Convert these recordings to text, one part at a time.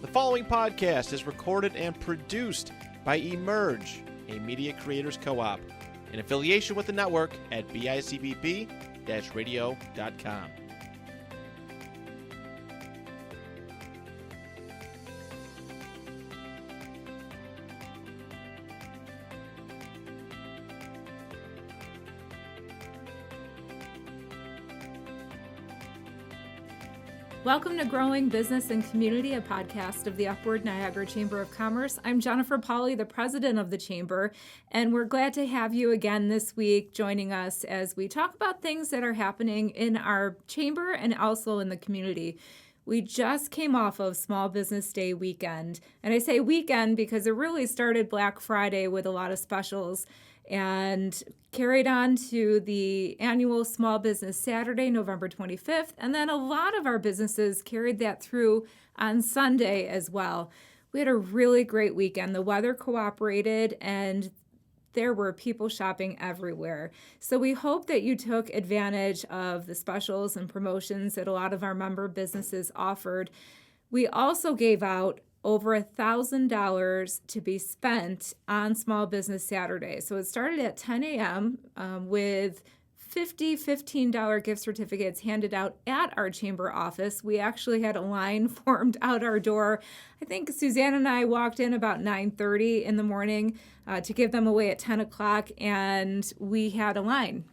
The following podcast is recorded and produced by Emerge, a media creators co-op, in affiliation with the network at bicbp-radio.com. Welcome to Growing Business and Community, a podcast of the UpwardNiagara Chamber of Commerce. I'm Jennifer Pauley, the president of the Chamber, and we're glad to have you again this week joining us as we talk about things that are happening in our chamber and also in the community. We just came off of Small Business Day weekend, and I say weekend because it really started Black Friday with a lot of specials and carried on to the annual Small Business Saturday, November 25th, and then a lot of our businesses carried that through on Sunday as well. We had a really great weekend. The weather cooperated, and there were people shopping everywhere. So we hope that you took advantage of the specials and promotions that a lot of our member businesses offered. We also gave out over $1,000 to be spent on Small Business Saturday. So it started at 10 a.m. With 50 $15 gift certificates handed out at our chamber office. We actually had a line formed out our door. I think Suzanne and I walked in about 9:30 in the morning to give them away at 10 o'clock, and we had a line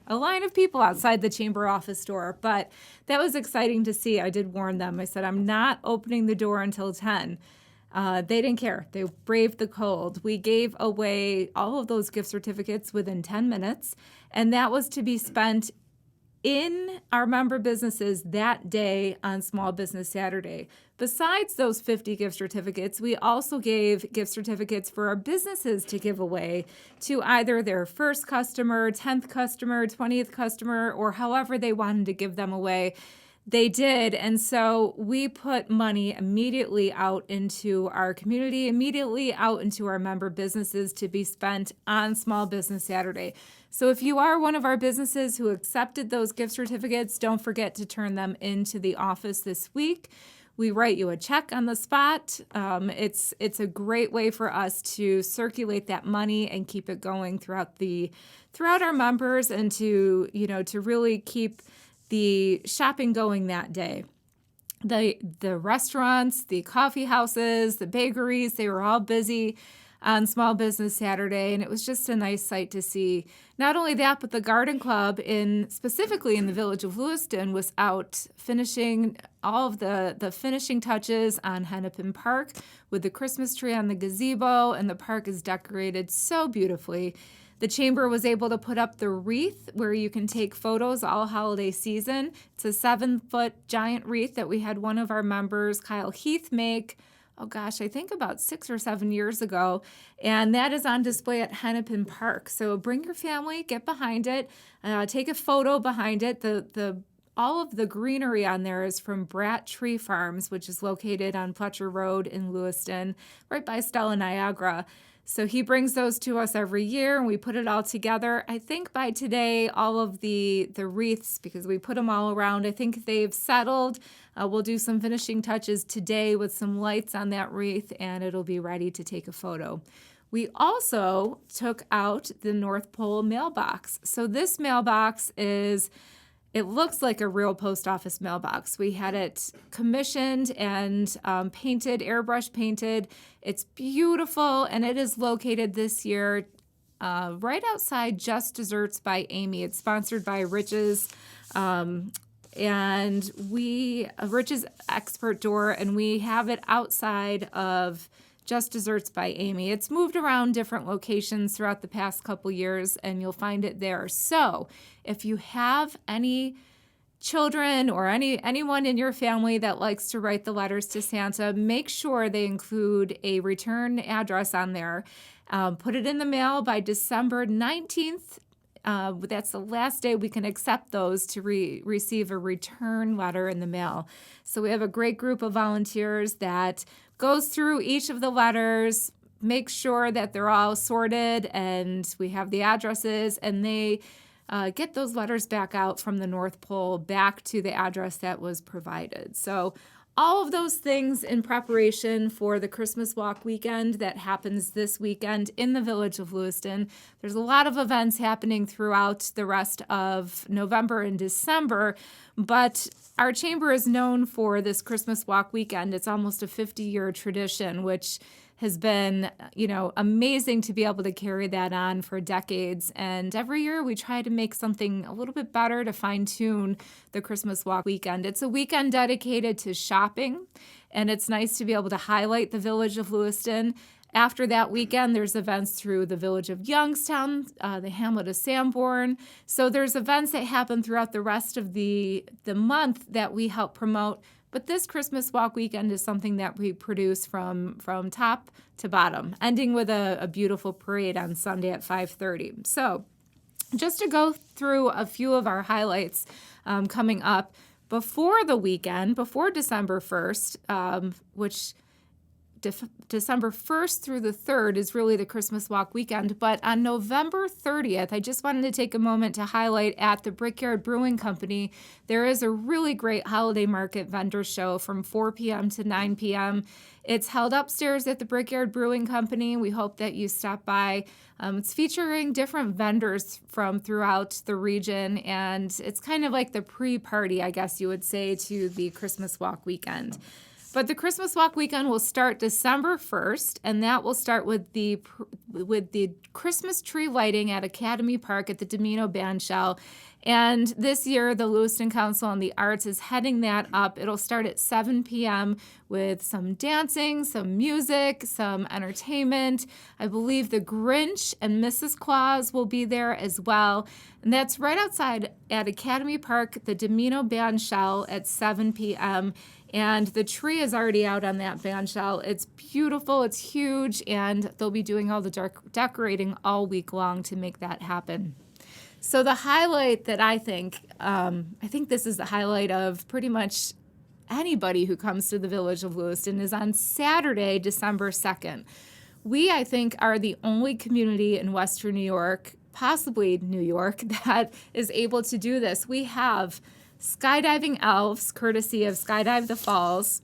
of people outside the chamber office door. But that was exciting to see. I did warn them. I said, I'm not opening the door until 10. They didn't care. They braved the cold. We gave away all of those gift certificates within 10 minutes, and that was to be spent in our member businesses that day on Small Business Saturday. Besides those 50 gift certificates, we also gave gift certificates for our businesses to give away to either their first customer, 10th customer, 20th customer, or however they wanted to give them away. They did, and so we put money immediately out into our community, immediately out into our member businesses to be spent on Small Business Saturday. So if you are one of our businesses who accepted those gift certificates, don't forget to turn them into the office this week. We write you a check on the spot. It's a great way for us to circulate that money and keep it going throughout our members, and to really keep the shopping going that day. The restaurants, the coffee houses, the bakeries, they were all busy on Small Business Saturday, and it was just a nice sight to see. Not only that, but the garden club specifically in the Village of Lewiston was out finishing all of the finishing touches on Hennepin Park with the Christmas tree on the gazebo, and the park is decorated so beautifully. The chamber was able to put up the wreath where you can take photos all holiday season. It's a 7-foot giant wreath that we had one of our members, Kyle Heath, make, I think about 6 or 7 years ago. And that is on display at Hennepin Park. So bring your family, get behind it, take a photo behind it. All of the greenery on there is from Bratt Tree Farms, which is located on Fletcher Road in Lewiston, right by Stella Niagara. So he brings those to us every year, and we put it all together. I think by today, all of the wreaths, because we put them all around, I think they've settled. We'll do some finishing touches today with some lights on that wreath, and it'll be ready to take a photo. We also took out the North Pole mailbox. So this mailbox it looks like a real post office mailbox. We had it commissioned and painted, airbrush painted. It's beautiful, and it is located this year right outside Just Desserts by Amy. It's sponsored by Rich's Rich's Expert Door, and we have it outside of Just Desserts by Amy. It's moved around different locations throughout the past couple years, and you'll find it there. So if you have any children or anyone in your family that likes to write the letters to Santa, make sure they include a return address on there. Put it in the mail by December 19th. That's the last day we can accept those to receive a return letter in the mail. So we have a great group of volunteers that goes through each of the letters, makes sure that they're all sorted, and we have the addresses, and they get those letters back out from the North Pole back to the address that was provided. So all of those things in preparation for the Christmas Walk weekend that happens this weekend in the Village of Lewiston. There's a lot of events happening throughout the rest of November and December, but our chamber is known for this Christmas Walk weekend. It's almost a 50-year tradition, which has been, amazing to be able to carry that on for decades. And every year we try to make something a little bit better to fine-tune the Christmas Walk weekend. It's a weekend dedicated to shopping, and it's nice to be able to highlight the Village of Lewiston. After that weekend, there's events through the Village of Youngstown, the Hamlet of Sanborn. So there's events that happen throughout the rest of the month that we help promote. But this Christmas Walk weekend is something that we produce from top to bottom, ending with a beautiful parade on Sunday at 5:30. So just to go through a few of our highlights coming up before the weekend, before December 1st, which December 1st through the 3rd is really the Christmas Walk weekend. But on November 30th, I just wanted to take a moment to highlight at the Brickyard Brewing Company, there is a really great holiday market vendor show from 4 p.m. to 9 p.m. It's held upstairs at the Brickyard Brewing Company. We hope that you stop by. It's featuring different vendors from throughout the region, and it's kind of like the pre-party, I guess you would say, to the Christmas Walk weekend. But the Christmas Walk weekend will start December 1st, and that will start with the Christmas tree lighting at Academy Park at the Domino Bandshell. And this year, the Lewiston Council on the Arts is heading that up. It'll start at 7 p.m. with some dancing, some music, some entertainment. I believe the Grinch and Mrs. Claus will be there as well. And that's right outside at Academy Park, the Domino Bandshell at 7 p.m. And the tree is already out on that bandshell. It's beautiful, it's huge, and they'll be doing all the decorating all week long to make that happen. So the highlight that I think this is the highlight of pretty much anybody who comes to the Village of Lewiston, is on Saturday, December 2nd. We, I think, are the only community in Western New York, possibly New York, that is able to do this. We have skydiving elves, courtesy of Skydive the Falls,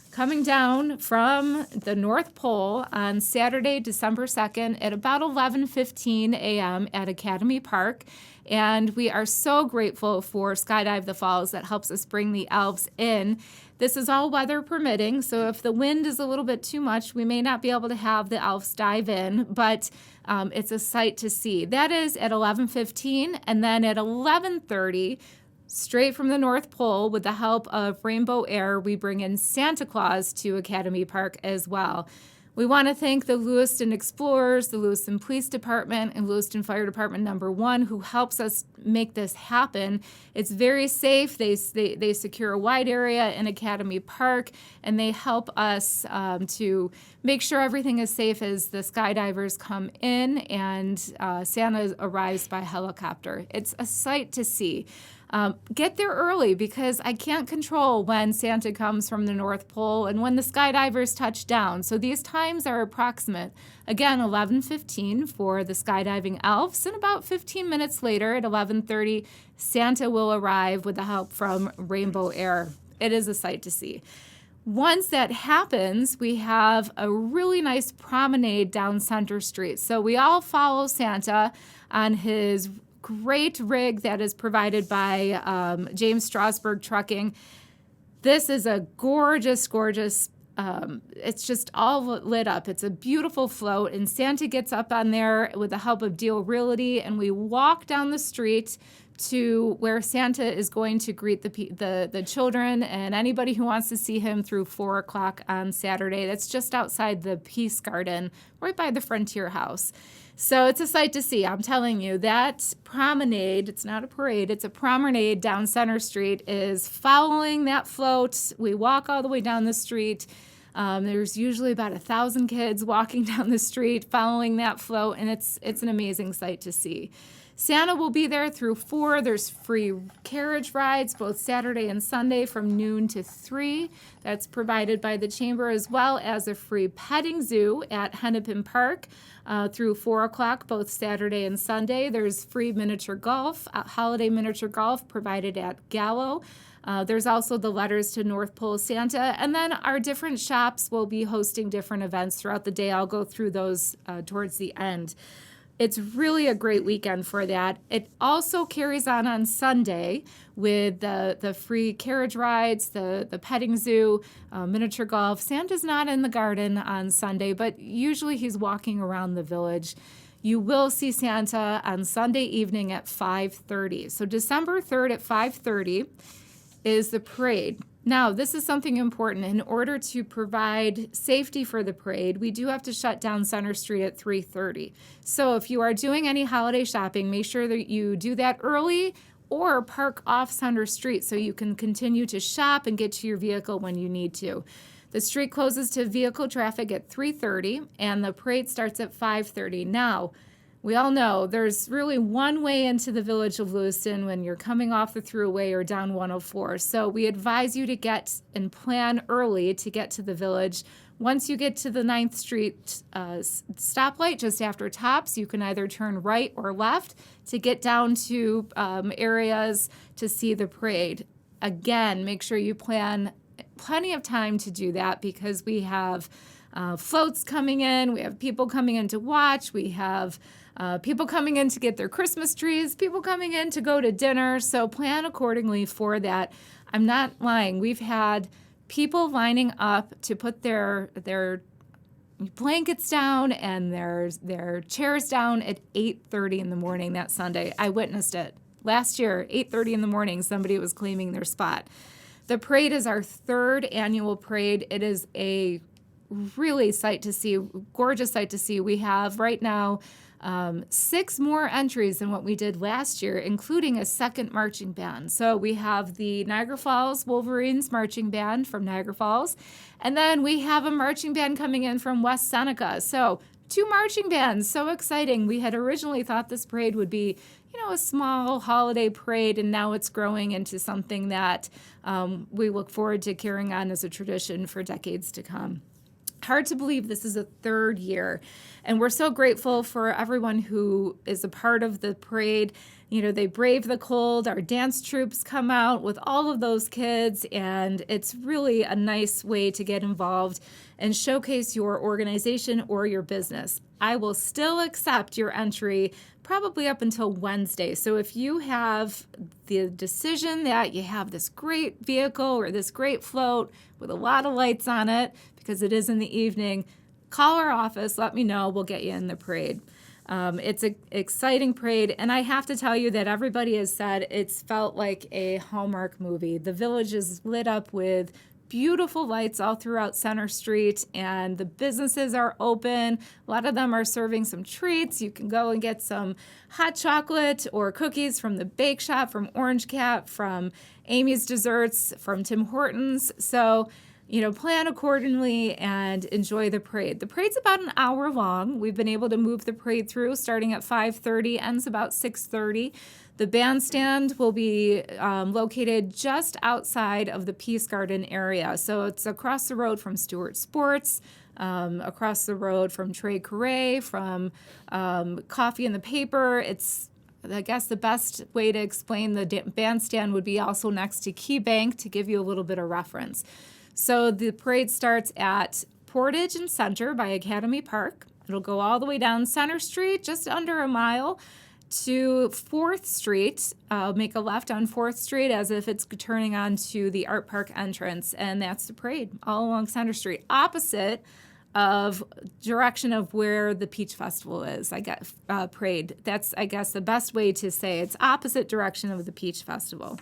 coming down from the North Pole on Saturday, December 2nd at about 11:15 a.m. at Academy Park. And we are so grateful for Skydive the Falls that helps us bring the elves in. This is all weather permitting, so if the wind is a little bit too much, we may not be able to have the elves dive in, but it's a sight to see. That is at 11:15, and then at 11:30, straight from the North Pole, with the help of Rainbow Air, we bring in Santa Claus to Academy Park as well. We want to thank the Lewiston Explorers, the Lewiston Police Department, and Lewiston Fire Department number 1, who helps us make this happen. It's very safe. They secure a wide area in Academy Park, and they help us to make sure everything is safe as the skydivers come in and Santa arrives by helicopter. It's a sight to see. Get there early, because I can't control when Santa comes from the North Pole and when the skydivers touch down. So these times are approximate. Again, 11:15 for the skydiving elves, and about 15 minutes later at 11:30, Santa will arrive with the help from Rainbow Air. It is a sight to see. Once that happens, we have a really nice promenade down Center Street. So we all follow Santa on his great rig that is provided by James Strasburg Trucking. This is a gorgeous, it's just all lit up. It's a beautiful float, and Santa gets up on there with the help of Deal Realty, and we walk down the street to where Santa is going to greet the children and anybody who wants to see him through 4 o'clock on Saturday. That's just outside the Peace Garden, right by the Frontier House. So it's a sight to see. I'm telling you, that promenade, it's not a parade, it's a promenade down Center Street, is following that float. We walk all the way down the street. There's usually about 1,000 kids walking down the street following that float, and it's an amazing sight to see. Santa will be there through 4. There's free carriage rides both Saturday and Sunday from noon to 3. That's provided by the Chamber, as well as a free petting zoo at Hennepin Park through 4 o'clock both Saturday and Sunday. There's free miniature golf, holiday miniature golf provided at Gallo. There's also the Letters to North Pole Santa. And then our different shops will be hosting different events throughout the day. I'll go through those towards the end. It's really a great weekend for that. It also carries on Sunday with the free carriage rides, the petting zoo, miniature golf. Santa's not in the garden on Sunday, but usually he's walking around the village. You will see Santa on Sunday evening at 5:30. So December 3rd at 5:30 is the parade. Now, this is something important. In order to provide safety for the parade, we do have to shut down Center Street at 3:30. So if you are doing any holiday shopping, make sure that you do that early or park off Center Street so you can continue to shop and get to your vehicle when you need to. The street closes to vehicle traffic at 3:30, and the parade starts at 5:30. Now, we all know there's really one way into the Village of Lewiston when you're coming off the thruway or down 104. So we advise you to get and plan early to get to the village. Once you get to the 9th Street stoplight just after Tops, you can either turn right or left to get down to areas to see the parade. Again, make sure you plan plenty of time to do that because we have floats coming in, we have people coming in to watch, we have people coming in to get their Christmas trees, people coming in to go to dinner, so plan accordingly for that. I'm not lying. We've had people lining up to put their blankets down and their chairs down at 8:30 in the morning that Sunday. I witnessed it. Last year, 8:30 in the morning, somebody was claiming their spot. The parade is our 3rd annual parade. It is a really sight to see, gorgeous sight to see. We have right now 6 more entries than what we did last year, including a second marching band. So we have the Niagara Falls Wolverines marching band from Niagara Falls, and then we have a marching band coming in from West Seneca. So 2 marching bands, so exciting. We had originally thought this parade would be, a small holiday parade, and now it's growing into something that we look forward to carrying on as a tradition for decades to come. Hard to believe this is a 3rd year, and we're so grateful for everyone who is a part of the parade. They brave the cold. Our dance troops come out with all of those kids, and it's really a nice way to get involved and showcase your organization or your business. I will still accept your entry probably up until Wednesday. So if you have the decision that you have this great vehicle or this great float with a lot of lights on it, because it is in the evening, call our office, let me know, we'll get you in the parade. It's an exciting parade, and I have to tell you that everybody has said it's felt like a Hallmark movie. The village is lit up with beautiful lights all throughout Center Street, and the businesses are open. A lot of them are serving some treats. You can go and get some hot chocolate or cookies from the bake shop, from Orange Cat, from Amy's Desserts, from Tim Hortons. So, plan accordingly and enjoy the parade. The parade's about an hour long. We've been able to move the parade through starting at 5:30, ends about 6:30. The bandstand will be located just outside of the Peace Garden area. So it's across the road from Stewart Sports, across the road from Trey Carre, from Coffee and the Paper. It's, I guess, the best way to explain the bandstand would be also next to Key Bank to give you a little bit of reference. So the parade starts at Portage and Center by Academy Park. It'll go all the way down Center Street, just under a mile, to 4th Street. Make a left on 4th Street as if it's turning onto the Art Park entrance, and that's the parade all along Center Street, opposite of direction of where the Peach Festival is. Parade. That's, I guess, the best way to say it's opposite direction of the Peach Festival.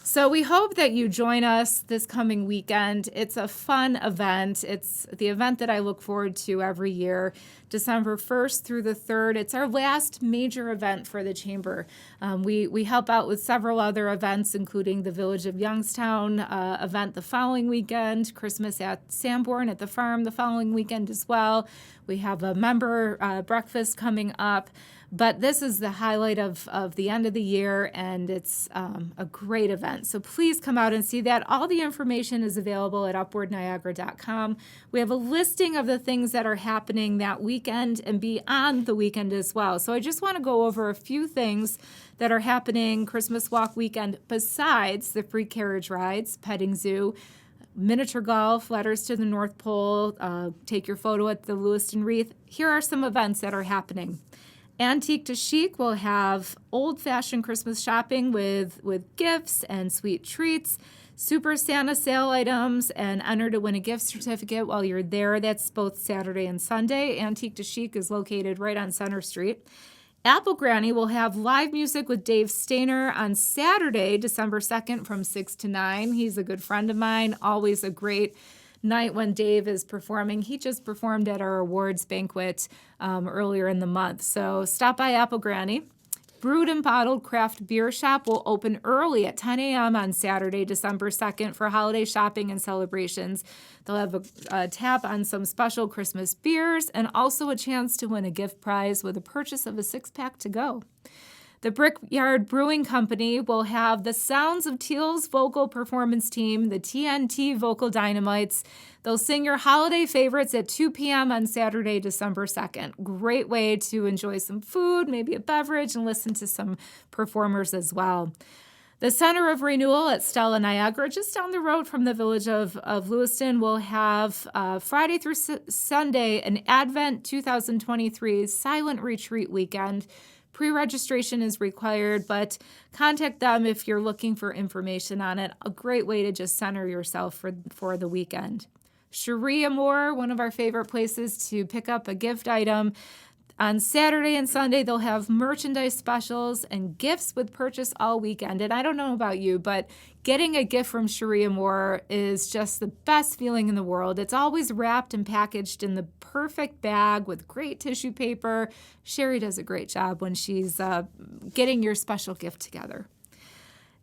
So we hope that you join us this coming weekend. It's a fun event. It's the event that I look forward to every year, December 1st through the 3rd. It's our last major event for the Chamber. We help out with several other events, including the Village of Youngstown event the following weekend, Christmas at Sanborn at the farm the following weekend as well. We have a member breakfast coming up. But this is the highlight of the end of the year, and it's a great event. So please come out and see that. All the information is available at UpwardNiagara.com. We have a listing of the things that are happening that weekend and beyond the weekend as well. So I just want to go over a few things that are happening Christmas walk weekend besides the free carriage rides, petting zoo, miniature golf, letters to the North Pole, take your photo at the Lewiston Wreath. Here are some events that are happening. Antique to Chic will have old-fashioned Christmas shopping with gifts and sweet treats, Super Santa sale items, and enter to win a gift certificate while you're there. That's both Saturday and Sunday. Antique to Chic is located right on Center Street. Apple Granny will have live music with Dave Stainer on Saturday, December 2nd from 6 to 9. He's a good friend of mine, always a great night when Dave is performing. He just performed at our awards banquet earlier in the month. So stop by Apple Granny. Brewed and Bottled Craft Beer Shop will open early at 10 a.m. on Saturday, December 2nd for holiday shopping and celebrations. They'll have a tap on some special Christmas beers and also a chance to win a gift prize with a purchase of a 6-pack to go. The Brickyard Brewing Company will have the Sounds of Teal's vocal performance team, the TNT Vocal Dynamites. They'll sing your holiday favorites at 2 p.m. on Saturday, December 2nd. Great way to enjoy some food, maybe a beverage, and listen to some performers as well. The Center of Renewal at Stella Niagara, just down the road from the Village of Lewiston, will have Friday through Sunday an Advent 2023 Silent Retreat weekend. Pre-registration is required, but contact them if you're looking for information on it. A great way to just center yourself for the weekend. Cherie Amour, one of our favorite places to pick up a gift item. On Saturday and Sunday, they'll have merchandise specials and gifts with purchase all weekend. And I don't know about you, but getting a gift from Cherie Amour is just the best feeling in the world. It's always wrapped and packaged in the perfect bag with great tissue paper. Sherry does a great job when she's getting your special gift together.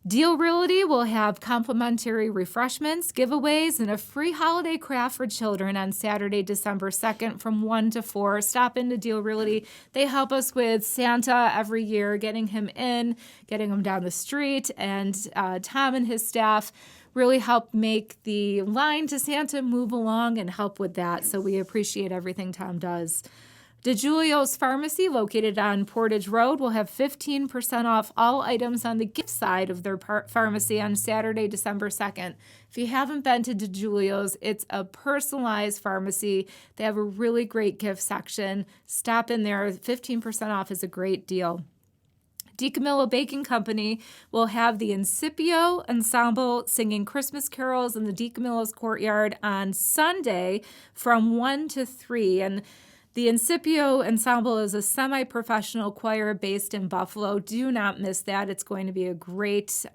Deal Realty will have complimentary refreshments, giveaways, and a free holiday craft for children on Saturday, December 2nd from 1 to 4. Stop into Deal Realty. They help us with Santa every year, getting him in, getting him down the street, and Tom and his staff really help make the line to Santa move along and help with that. So we appreciate everything Tom does. DeGiulio's Pharmacy, located on Portage Road, will have 15% off all items on the gift side of their pharmacy on Saturday, December 2nd. If you haven't been to DeGiulio's, it's a personalized pharmacy. They have a really great gift section. Stop in there. 15% off is a great deal. DiCamillo Baking Company will have the Incipio Ensemble singing Christmas carols in the DiCamillo's courtyard on Sunday from 1 to 3. And the Incipio Ensemble is a semi-professional choir based in Buffalo. Do not miss that. It's going to be a great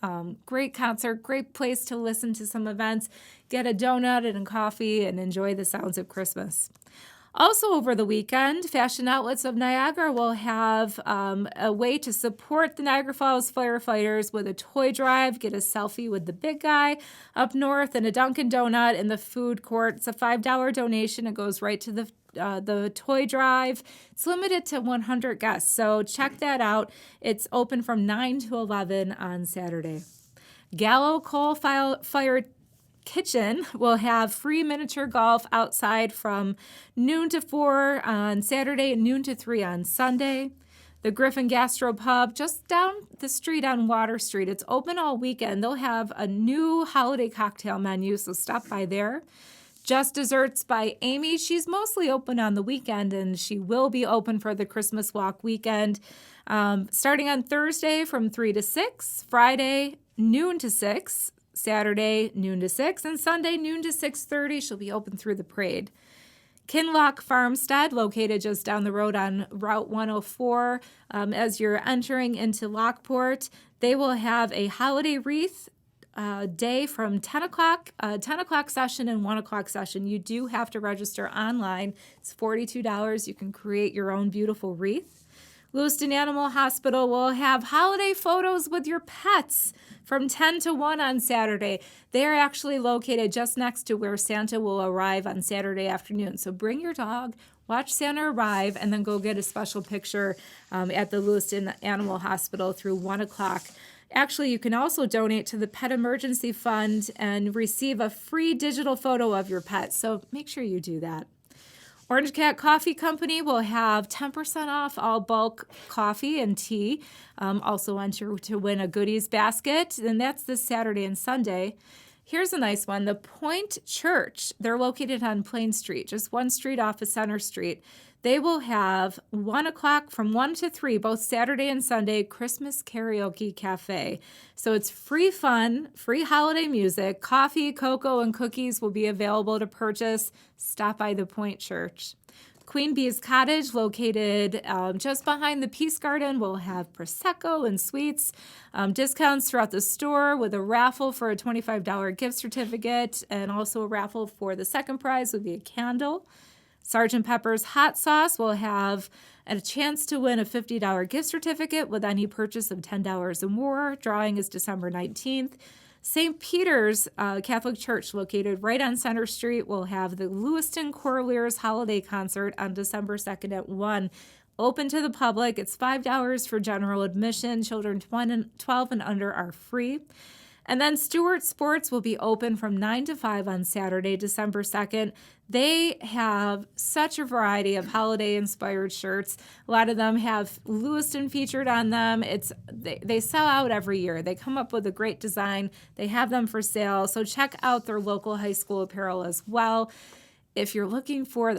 concert, great place to listen to some events, get a donut and a coffee, and enjoy the sounds of Christmas. Also over the weekend, Fashion Outlets of Niagara will have a way to support the Niagara Falls firefighters with a toy drive, get a selfie with the big guy up north, and a Dunkin' Donut in the food court. It's a $5 donation. It goes right to the toy drive. It's limited to 100 guests, so check that out. It's open from 9 to 11 on Saturday. Gallo Coal-Fired Kitchen will have free miniature golf outside from noon to 4 on Saturday and noon to 3 on Sunday. The Griffin Gastro Pub, just down the street on Water Street. It's open all weekend. They'll have a new holiday cocktail menu, so stop by there. Just Desserts by Amy. She's mostly open on the weekend, and she will be open for the Christmas walk weekend. Starting on Thursday from 3 to 6, Friday noon to 6, Saturday noon to 6, and Sunday noon to 6:30. She'll be open through the parade. Kinloch Farmstead, located just down the road on Route 104. As you're entering into Lockport, they will have a holiday wreath day from 10 o'clock session and 1 o'clock session. You do have to register online. It's $42. You can create your own beautiful wreath. Lewiston Animal Hospital will have holiday photos with your pets from 10 to 1 on Saturday. They're actually located just next to where Santa will arrive on Saturday afternoon. So bring your dog, watch Santa arrive, and then go get a special picture at the Lewiston Animal Hospital through 1 o'clock. Actually, you can also donate to the Pet Emergency Fund and receive a free digital photo of your pet. So make sure you do that. Orange Cat Coffee Company will have 10% off all bulk coffee and tea. Also enter to win a goodies basket, and that's this Saturday and Sunday. Here's a nice one. The Point Church, they're located on Plain Street, just one street off of Center Street. They will have 1 o'clock from 1 to 3, both Saturday and Sunday, Christmas Karaoke Cafe. So it's free fun, free holiday music, coffee, cocoa, and cookies will be available to purchase. Stop by the Point Church. Queen Bee's Cottage, located just behind the Peace Garden, will have Prosecco and sweets, discounts throughout the store with a raffle for a $25 gift certificate, and also a raffle for the second prize would be a candle. Sgt. Pepper's Hot Sauce will have a chance to win a $50 gift certificate with any purchase of $10 or more. Drawing is December 19th. St. Peter's Catholic Church, located right on Center Street, will have the Lewiston Choraleers Holiday Concert on December 2nd at 1. Open to the public. It's $5 for general admission. Children 12 and under are free. And then Stewart Sports will be open from 9 to 5 on Saturday, December 2nd. They have such a variety of holiday-inspired shirts. A lot of them have Lewiston featured on them. They sell out every year. They come up with a great design. They have them for sale. So check out their local high school apparel as well. If you're looking for a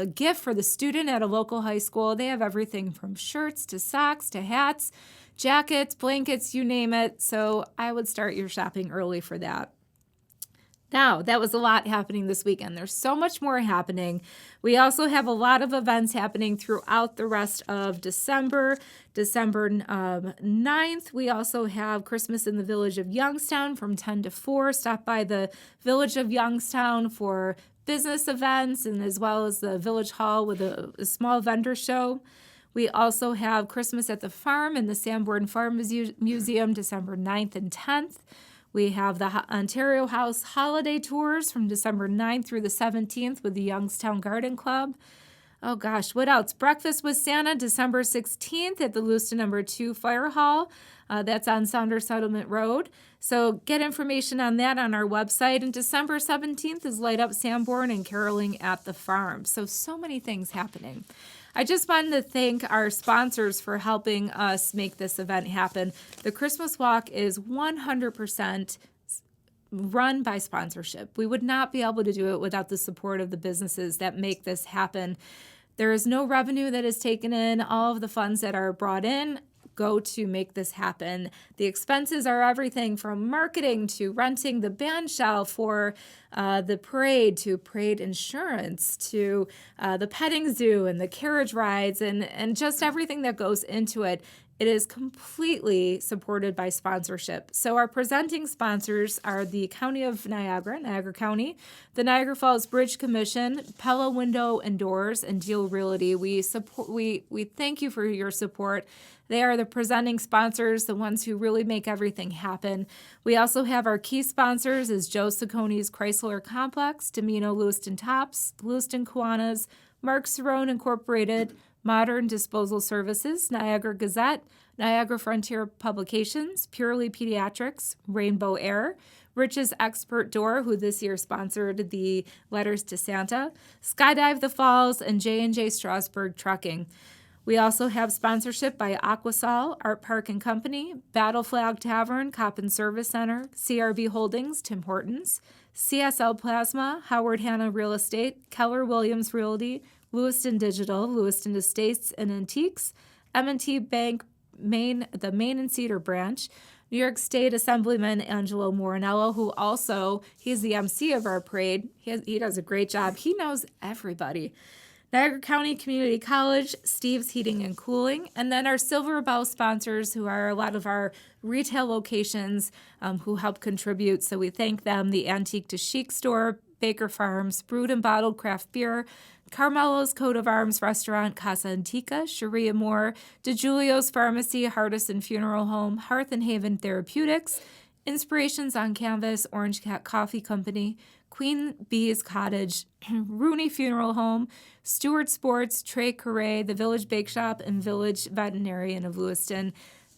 gift for the student at a local high school, they have everything from shirts to socks to hats, jackets, blankets, you name it. So I would start your shopping early for that. Now, that was a lot happening this weekend. There's so much more happening. We also have a lot of events happening throughout the rest of December. December 9th, we also have Christmas in the Village of Youngstown from 10 to 4. Stop by the Village of Youngstown for business events, and as well as the Village Hall with a small vendor show. We also have Christmas at the Farm in the Sanborn Farm Museum, December 9th and 10th. We have the Ontario House Holiday Tours from December 9th through the 17th with the Youngstown Garden Club. Oh gosh, what else? Breakfast with Santa, December 16th at the Lewiston No. 2 Fire Hall. That's on Saunders Settlement Road. So get information on that on our website. And December 17th is Light Up Sanborn and caroling at the farm. So many things happening. I just wanted to thank our sponsors for helping us make this event happen. The Christmas Walk is 100% run by sponsorship. We would not be able to do it without the support of the businesses that make this happen. There is no revenue that is taken in. All of the funds that are brought in go to make this happen. The expenses are everything from marketing to renting the band shell for the parade, to parade insurance, to the petting zoo and the carriage rides and just everything that goes into it. It is completely supported by sponsorship. So our presenting sponsors are the County of Niagara, Niagara County, the Niagara Falls Bridge Commission, Pella Window and Doors, and Deal Realty. We thank you for your support. They are the presenting sponsors, the ones who really make everything happen. We also have our key sponsors is Joe Cicconi's Chrysler Complex, Domino Lewiston Tops, Lewiston Kiwanis, Mark Cerrone Incorporated, Modern Disposal Services, Niagara Gazette, Niagara Frontier Publications, Purely Pediatrics, Rainbow Air, Rich's Expert Door, who this year sponsored the Letters to Santa, Skydive the Falls, and J&J Strasburg Trucking. We also have sponsorship by Aquasol, Art Park and Company, Battle Flag Tavern, Coppin Service Center, CRB Holdings, Tim Hortons, CSL Plasma, Howard Hanna Real Estate, Keller Williams Realty, Lewiston Digital, Lewiston Estates and Antiques, M&T Bank, the Main and Cedar branch, New York State Assemblyman Angelo Morinello, who also, he's the MC of our parade. He does a great job. He knows everybody. Niagara County Community College, Steve's Heating and Cooling, and then our Silver Bell sponsors, who are a lot of our retail locations who help contribute. So we thank them, the Antique to Chic Store, Baker Farms, Brewed and Bottled Craft Beer, Carmelo's Coat of Arms Restaurant, Casa Antica, Sharia Moore, DeGiulio's Pharmacy, Hardison Funeral Home, Hearth and Haven Therapeutics, Inspirations on Canvas, Orange Cat Coffee Company, Queen Bee's Cottage, Rooney Funeral Home, Stewart Sports, Trey Carre, the Village Bake Shop, and Village Veterinarian of Lewiston.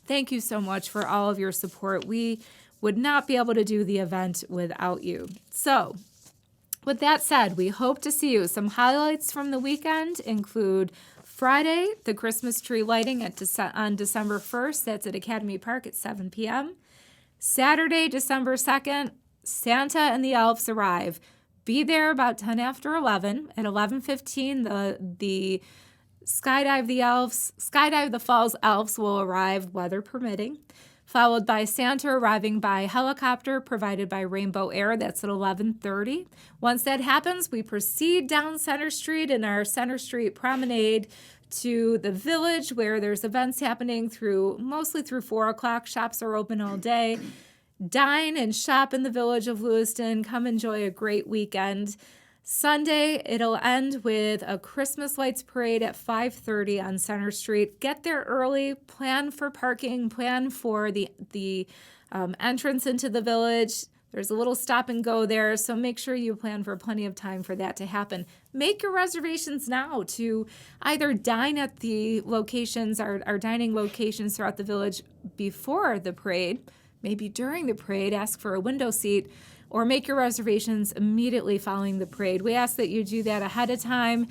Thank you so much for all of your support. We would not be able to do the event without you. So, with that said, we hope to see you. Some highlights from the weekend include Friday, the Christmas tree lighting on December 1st. That's at Academy Park at 7 p.m. Saturday, December 2nd, Santa and the elves arrive. Be there about 10 after 11. At 11:15, the Skydive the Falls elves will arrive, weather permitting, followed by Santa arriving by helicopter provided by Rainbow Air. That's at 11:30. Once that happens, we proceed down Center Street in our Center Street Promenade to the Village, where there's events happening mostly through 4 o'clock. Shops are open all day. Dine and shop in the Village of Lewiston. Come enjoy a great weekend. Sunday, it'll end with a Christmas lights parade at 5:30 on Center Street. Get there early, plan for parking, plan for the entrance into the village. There's a little stop and go there, so make sure you plan for plenty of time for that to happen. Make your reservations now to either dine at the locations, our dining locations throughout the village before the parade, maybe during the parade, ask for a window seat, or make your reservations immediately following the parade. We ask that you do that ahead of time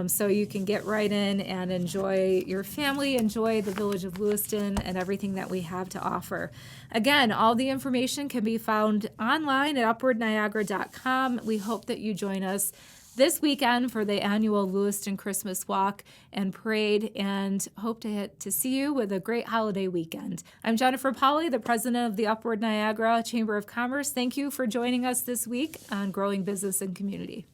so you can get right in and enjoy your family, enjoy the Village of Lewiston and everything that we have to offer. Again, all the information can be found online at UpwardNiagara.com. We hope that you join us this weekend for the annual Lewiston Christmas Walk and Parade, and hope to see you with a great holiday weekend. I'm Jennifer Pauley, the president of the Upward Niagara Chamber of Commerce. Thank you for joining us this week on Growing Business and Community.